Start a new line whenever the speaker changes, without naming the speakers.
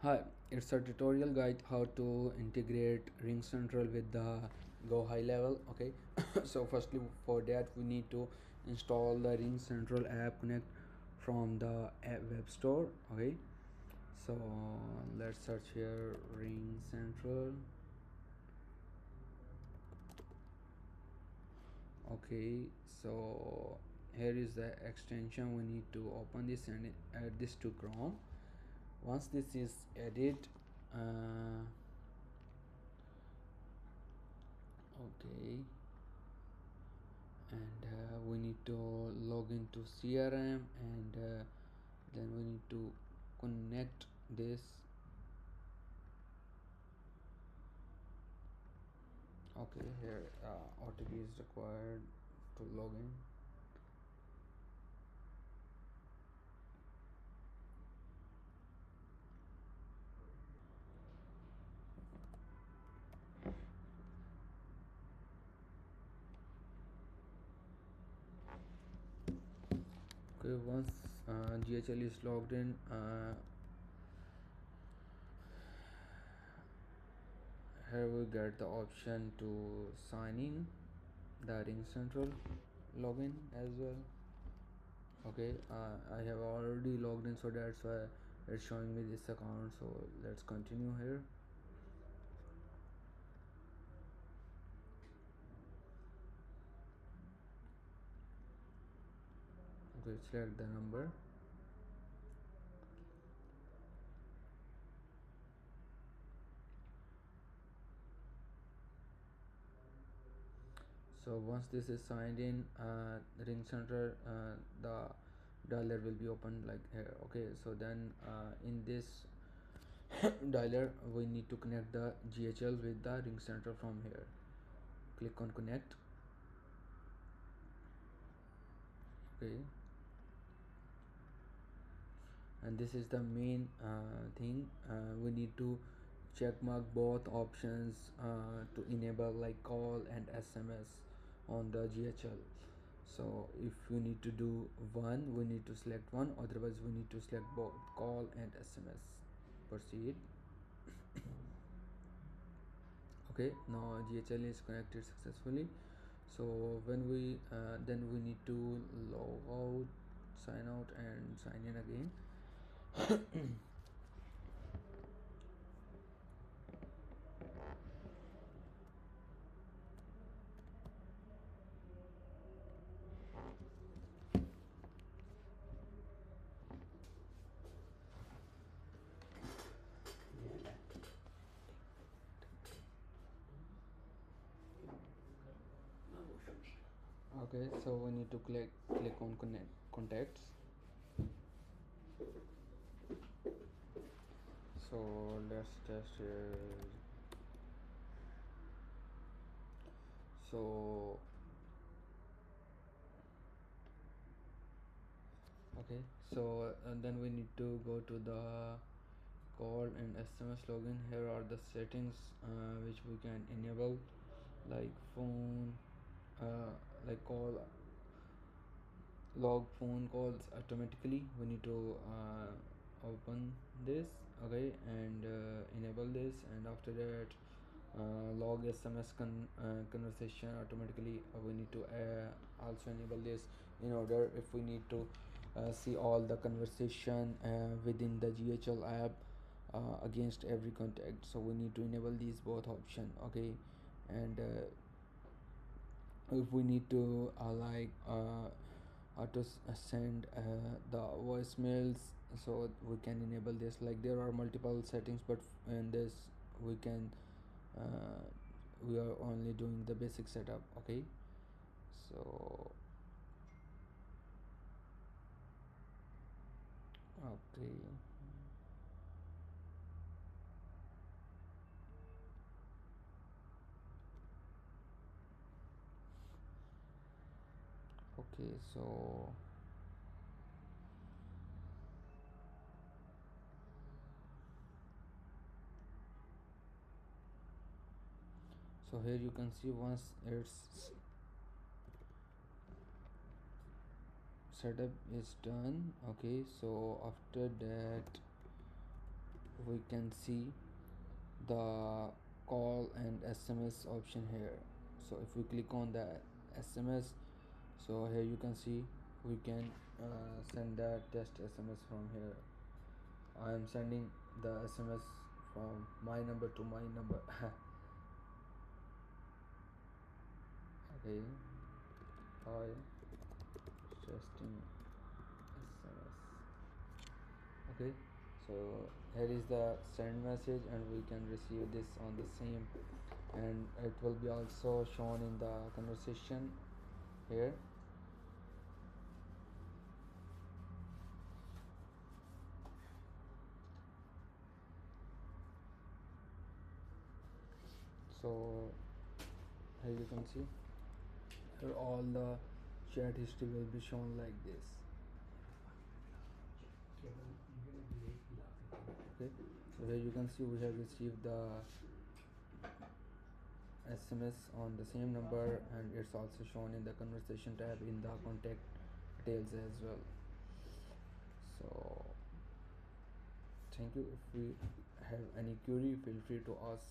Hi, it's a tutorial guide how to integrate RingCentral with the GoHighLevel. Okay, so firstly for that we need to install the RingCentral app connect from the web store. Okay, so let's search here RingCentral. Okay, so here is the extension. We need to open this and add this to Chrome. Once this is added, okay, and we need to log into CRM, and then we need to connect this. Okay, here OTP is required to log in. Okay, once GHL is logged in, here we get the option to sign in the RingCentral login as well. Okay, I have already logged in, so that's why it's showing me this account. So let's continue here. Okay, select the number. So once this is signed in, RingCentral, the dialer will be open like here. Okay, so then in this dialer we need to connect the GHL with the RingCentral from here. Click on connect. Okay, and this is the main thing. We need to check mark both options to enable like call and SMS on the GHL. So if we need to do one, we need to select one, otherwise we need to select both call and SMS. Proceed. Okay, now GHL is connected successfully. So when we then we need to log out, sign out and sign in again. Okay, so we need to click on connect contacts. So let's test so okay, so and then we need to go to the call and SMS login. Here are the settings which we can enable, like phone, uh, like call, log phone calls automatically. We need to open this. Okay, and enable this, and after that log SMS conversation automatically. We need to also enable this in order if we need to see all the conversation within the GHL app against every contact. So we need to enable these both option. Okay, and if we need to auto send the voicemails, so we can enable this. Like there are multiple settings, but in this we can uh, we are only doing the basic setup. Okay, so okay, okay, so here you can see once it's setup is done. Okay, so after that we can see the call and SMS option here. So if we click on the SMS, so here you can see we can send that test SMS from here. I am sending the SMS from my number to my number. Okay, hi, testing SMS. Okay, so here is the send message, and we can receive this on the same, and it will be also shown in the conversation here. So here you can see here all the chat history will be shown like this. Okay, so here you can see we have received the SMS on the same number, and it's also shown in the conversation tab in the contact details as well. So thank you. If we have any query, feel free to ask